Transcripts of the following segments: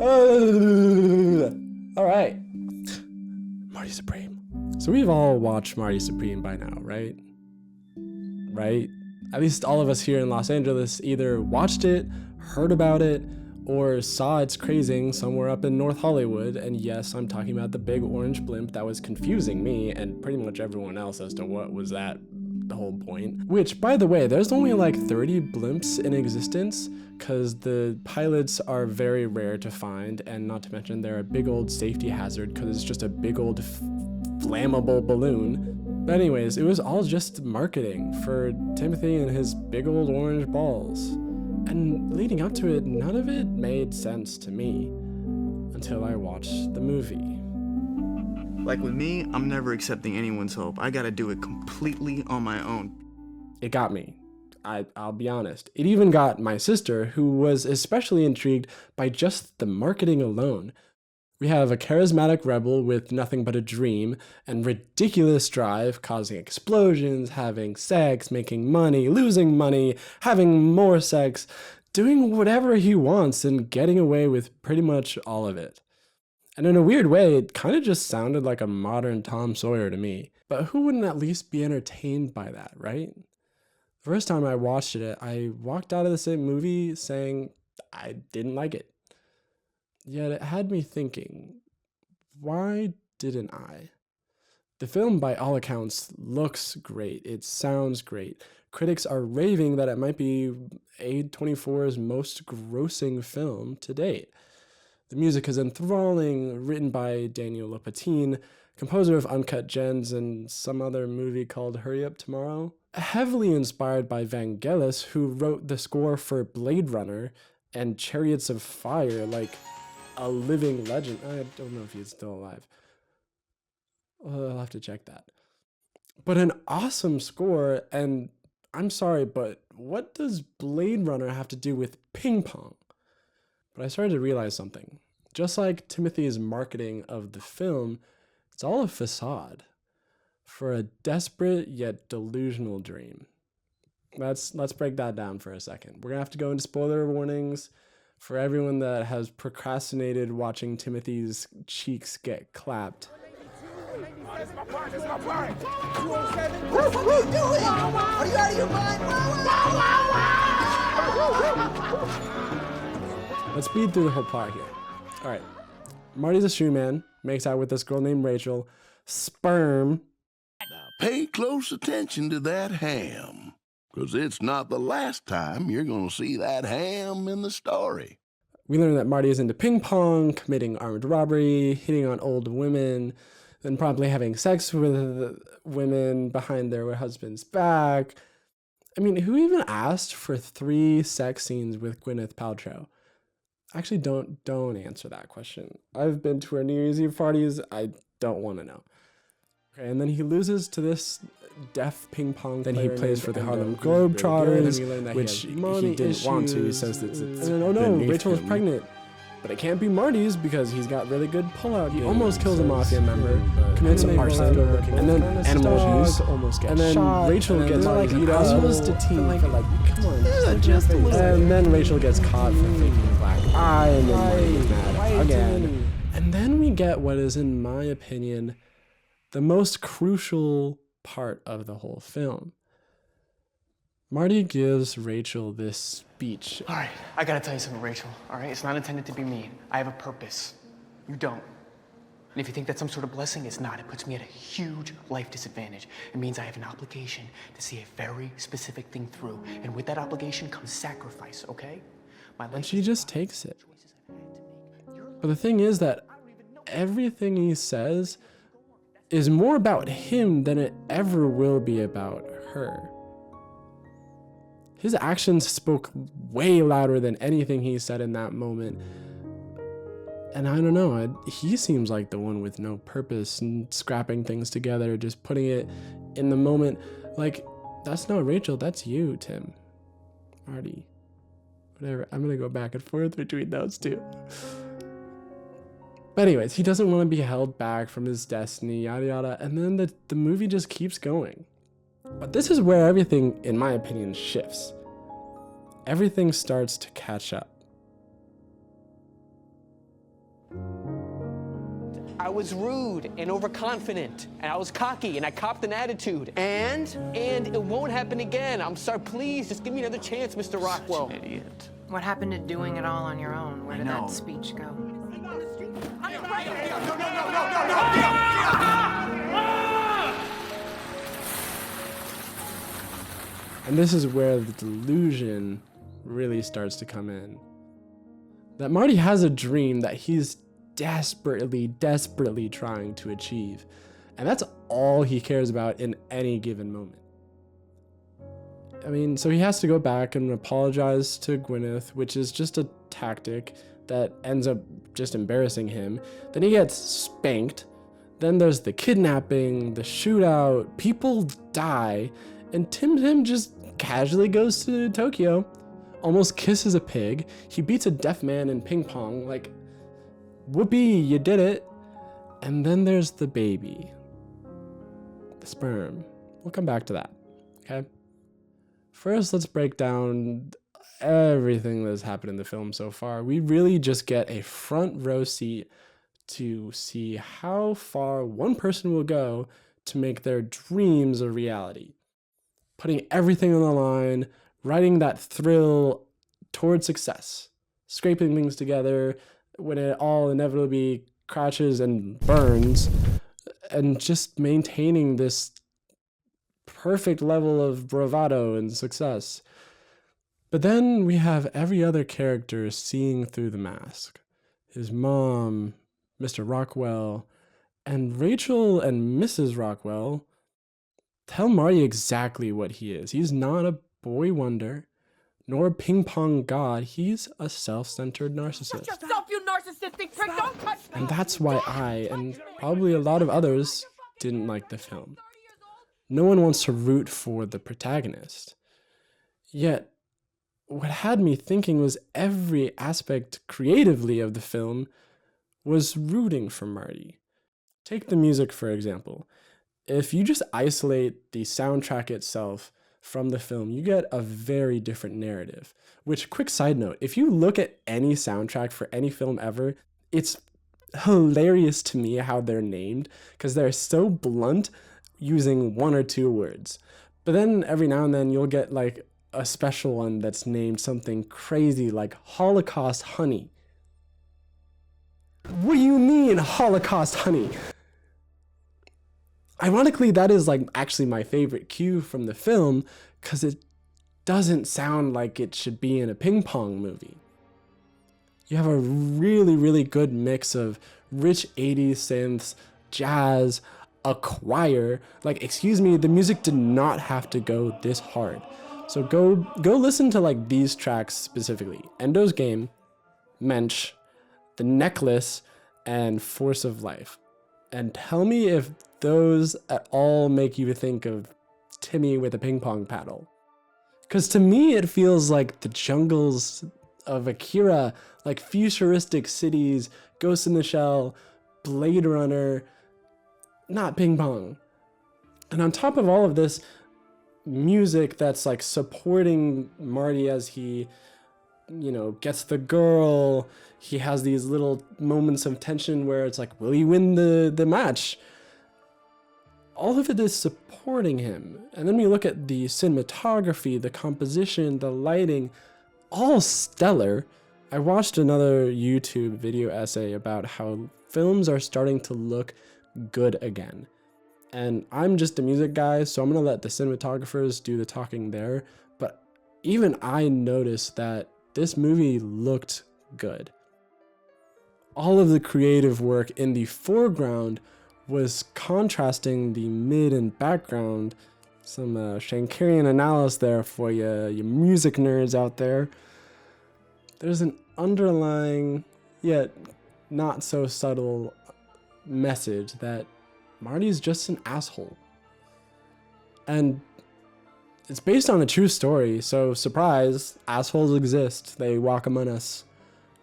All right. Marty Supreme. So we've all watched Marty Supreme by now, right? Right? At least all of us here in Los Angeles either watched it, heard about it, or saw its crazing somewhere up in North Hollywood. And yes, I'm talking about the big orange blimp that was confusing me and pretty much everyone else as to what was that the whole point. Which, by the way, there's only like 30 blimps in existence because the pilots are very rare to find, and not to mention they're a big old safety hazard because it's just a big old flammable balloon. But anyways, it was all just marketing for Timothy and his big old orange balls. And leading up to it, none of it made sense to me until I watched the movie. Like with me, I'm never accepting anyone's help. I gotta do it completely on my own. It got me. I'll be honest. It even got my sister, who was especially intrigued by just the marketing alone. We have a charismatic rebel with nothing but a dream and ridiculous drive, causing explosions, having sex, making money, losing money, having more sex, doing whatever he wants and getting away with pretty much all of it. And in a weird way, it kind of just sounded like a modern Tom Sawyer to me. But who wouldn't at least be entertained by that, right? The first time I watched it, I walked out of the same movie saying I didn't like it. Yet it had me thinking, why didn't I? The film, by all accounts, looks great. It sounds great. Critics are raving that it might be A24's most grossing film to date. The music is enthralling, written by Daniel Lopatin, composer of Uncut Gems and some other movie called Hurry Up Tomorrow. Heavily inspired by Vangelis, who wrote the score for Blade Runner and Chariots of Fire, like a living legend. I don't know if he's still alive. I'll have to check that. But an awesome score, and I'm sorry, but what does Blade Runner have to do with ping pong? But I started to realize something. Just like Timothy's marketing of the film, it's all a facade for a desperate yet delusional dream. Let's break that down for a second. We're gonna have to go into spoiler warnings for everyone that has procrastinated watching Timothy's cheeks get clapped. This is my part. This is my part. 207. What the fuck are you doing? Are you out of your mind? Let's speed through the whole plot here. All right. Marty's a shoe man, makes out with this girl named Rachel. Sperm. Now pay close attention to that ham, because it's not the last time you're going to see that ham in the story. We learn that Marty is into ping pong, committing armed robbery, hitting on old women, then promptly having sex with women behind their husband's back. I mean, who even asked for 3 sex scenes with Gwyneth Paltrow? Actually, don't answer that question. I've been to her New Year's Eve parties. I don't want to know. Okay, and then he loses to this deaf ping pong player. Then he plays for the Harlem Globetrotters, which he didn't want to. He says that it's oh no, Rachel is pregnant. But it can't be Marty's because he's got really good pullout. He almost kills a mafia member, commits arson, and then animal abuse, and then Rachel gets beat up. Almost a teen for like, come on, and then Rachel gets caught for faking a black eye, and then Marty gets mad again. And then we get what is, in my opinion, the most crucial part of the whole film. Marty gives Rachel this speech. All right, I gotta tell you something, Rachel. All right, it's not intended to be mean. I have a purpose. You don't. And if you think that's some sort of blessing, it's not. It puts me at a huge life disadvantage. It means I have an obligation to see a very specific thing through. And with that obligation comes sacrifice, okay? And she just takes it. But the thing is that everything he says is more about him than it ever will be about her. His actions spoke way louder than anything he said in that moment. And I don't know, he seems like the one with no purpose and scrapping things together, just putting it in the moment. Like, that's not Rachel, that's you, Tim. Marty. Whatever, I'm gonna go back and forth between those two. But anyways, he doesn't want to be held back from his destiny, yada yada, and then the movie just keeps going. But this is where everything, in my opinion, shifts. Everything starts to catch up. I was rude and overconfident, and I was cocky, and I copped an attitude. And it won't happen again. I'm sorry, please, just give me another chance, Mr. Rockwell. Such an idiot. What happened to doing it all on your own? Where did know. that speech go? And this is where the delusion really starts to come in. That Marty has a dream that he's desperately trying to achieve. And that's all he cares about in any given moment. I mean, so he has to go back and apologize to Gwyneth, which is just a tactic that ends up just embarrassing him. Then he gets spanked. Then there's the kidnapping, the shootout, people die, and Tim just casually goes to Tokyo, almost kisses a pig. He beats a deaf man in ping pong, like, whoopee, you did it. And then there's the baby, the sperm. We'll come back to that, okay? First, let's break down everything that's happened in the film so far. We really just get a front row seat to see how far one person will go to make their dreams a reality. Putting everything on the line, riding that thrill toward success, scraping things together when it all inevitably crashes and burns, and just maintaining this perfect level of bravado and success. But then we have every other character seeing through the mask. His mom, Mr. Rockwell, and Rachel and Mrs. Rockwell tell Marty exactly what he is. He's not a boy wonder, nor a ping pong god. He's a self-centered narcissist. Shut yourself, you narcissistic prick! Don't touch me! And that's why I, and probably a lot of others, didn't like the film. No one wants to root for the protagonist. Yet, what had me thinking was every aspect creatively of the film was rooting for Marty. Take the music, for example. If you just isolate the soundtrack itself from the film, you get a very different narrative. Which, quick side note, if you look at any soundtrack for any film ever, it's hilarious to me how they're named, because they're so blunt, using one or two words. But then every now and then you'll get like a special one that's named something crazy like Holocaust Honey. What do you mean, Holocaust Honey? Ironically, that is like actually my favorite cue from the film, because it doesn't sound like it should be in a ping pong movie. You have a really good mix of rich 80s synths, jazz, a choir. Like, excuse me, the music did not have to go this hard. So go listen to like these tracks specifically. Endo's Game, Mensch, The Necklace, and Force of Life. And tell me if those at all make you think of Timmy with a ping pong paddle. Because to me, it feels like the jungles of Akira, like futuristic cities, Ghost in the Shell, Blade Runner, not ping pong. And on top of all of this, music that's like supporting Marty as he, gets the girl. He has these little moments of tension where it's like, will he win the match? All of it is supporting him. And then we look at the cinematography, the composition, the lighting, all stellar. I watched another YouTube video essay about how films are starting to look good again. And I'm just a music guy, so I'm gonna let the cinematographers do the talking there. But even I noticed that this movie looked good. All of the creative work in the foreground was contrasting the mid and background. Some Shankarian analysis there for you music nerds out there. There's an underlying, yet not so subtle message that Marty's just an asshole. And it's based on a true story, so surprise, assholes exist. They walk among us,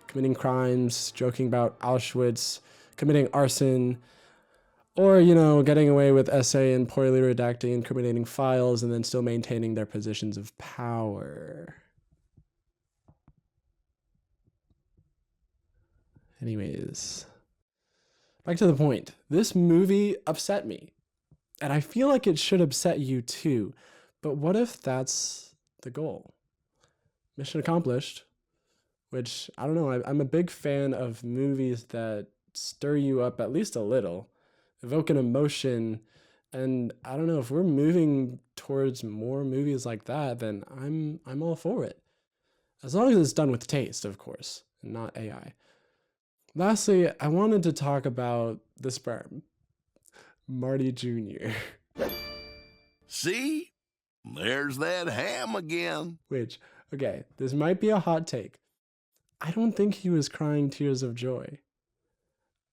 committing crimes, joking about Auschwitz, committing arson, or, getting away with essay and poorly redacting, incriminating files, and then still maintaining their positions of power. Anyways, Back to the point. This movie upset me. And I feel like it should upset you too. But what if that's the goal? Mission accomplished. Which, I don't know, I'm a big fan of movies that stir you up at least a little, evoke an emotion. And I don't know, if we're moving towards more movies like that, then I'm all for it. As long as it's done with taste, of course, and not AI. Lastly, I wanted to talk about the sperm. Marty Jr. See? There's that ham again. Which, okay, this might be a hot take. I don't think he was crying tears of joy.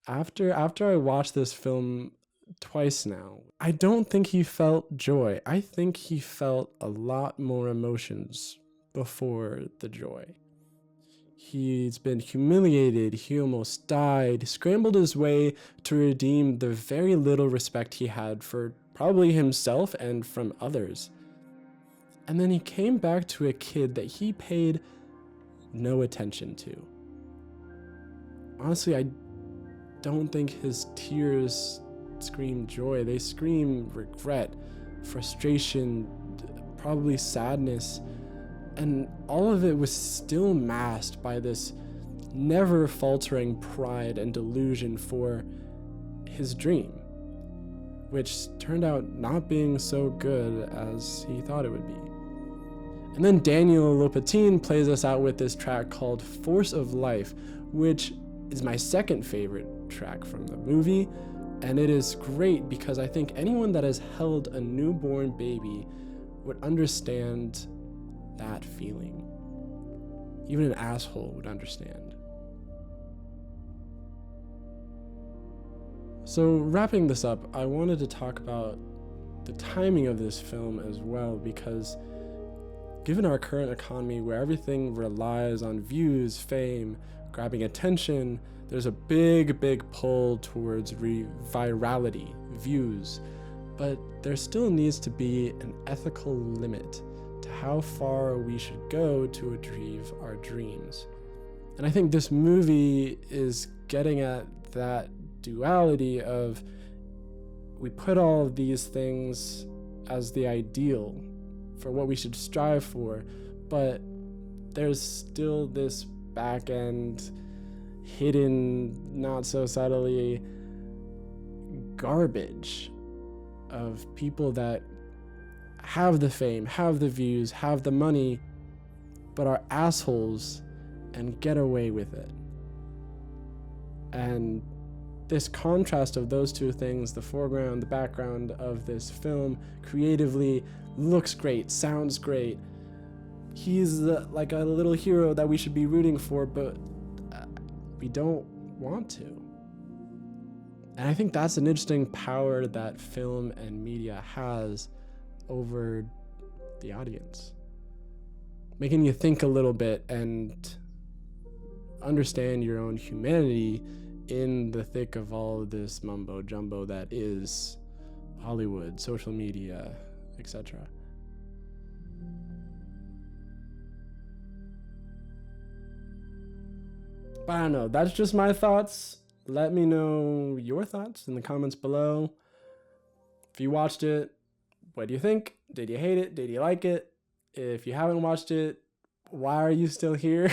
After I watched this film twice now, I don't think he felt joy. I think he felt a lot more emotions before the joy. He's been humiliated, he almost died, scrambled his way to redeem the very little respect he had for probably himself and from others. And then he came back to a kid that he paid no attention to. Honestly, I don't think his tears scream joy. They scream regret, frustration, probably sadness. And all of it was still masked by this never faltering pride and delusion for his dream, which turned out not being so good as he thought it would be. And then Daniel Lopatin plays us out with this track called Force of Life, which is my second favorite track from the movie. And it is great because I think anyone that has held a newborn baby would understand that feeling. Even an asshole would understand. So wrapping this up, I wanted to talk about the timing of this film as well, because given our current economy where everything relies on views, fame, grabbing attention, there's a big pull towards virality, views, but there still needs to be an ethical limit to how far we should go to achieve our dreams. And I think this movie is getting at that duality of, we put all of these things as the ideal for what we should strive for, but there's still this back end, hidden, not so subtly, garbage of people that have the fame, have the views, have the money, but are assholes and get away with it. And this contrast of those two things, the foreground, the background of this film, creatively looks great, sounds great. He's like a little hero that we should be rooting for, but we don't want to. And I think that's an interesting power that film and media has over the audience, making you think a little bit and understand your own humanity in the thick of all of this mumbo jumbo that is Hollywood, social media, etc. But I don't know, that's just my thoughts. Let me know your thoughts in the comments below. If you watched it, what do you think? Did you hate it? Did you like it? If you haven't watched it, why are you still here?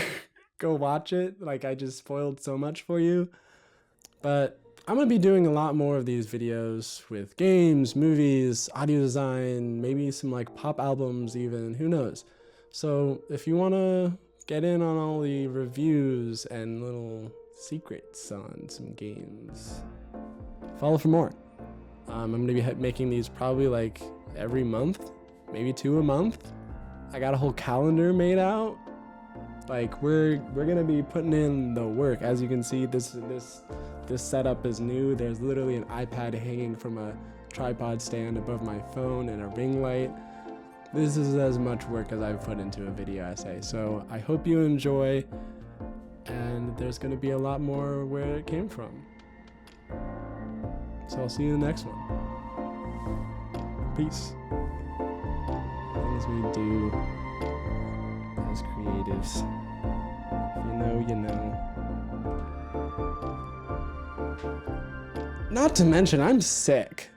Go watch it. Like, I just spoiled so much for you. But I'm going to be doing a lot more of these videos with games, movies, audio design, maybe some like pop albums even, who knows. So if you want to get in on all the reviews and little secrets on some games, follow for more. I'm going to be making these probably like every month, maybe 2 a month. I got a whole calendar made out. Like, we're gonna be putting in the work. As you can see, this setup is new. There's literally an iPad hanging from a tripod stand above my phone and a ring light. This is as much work as I've put into a video essay. So I hope you enjoy, and there's gonna be a lot more where it came from. So I'll see you in the next one. Peace. Things we do as creatives. If you know, you know. Not to mention, I'm sick.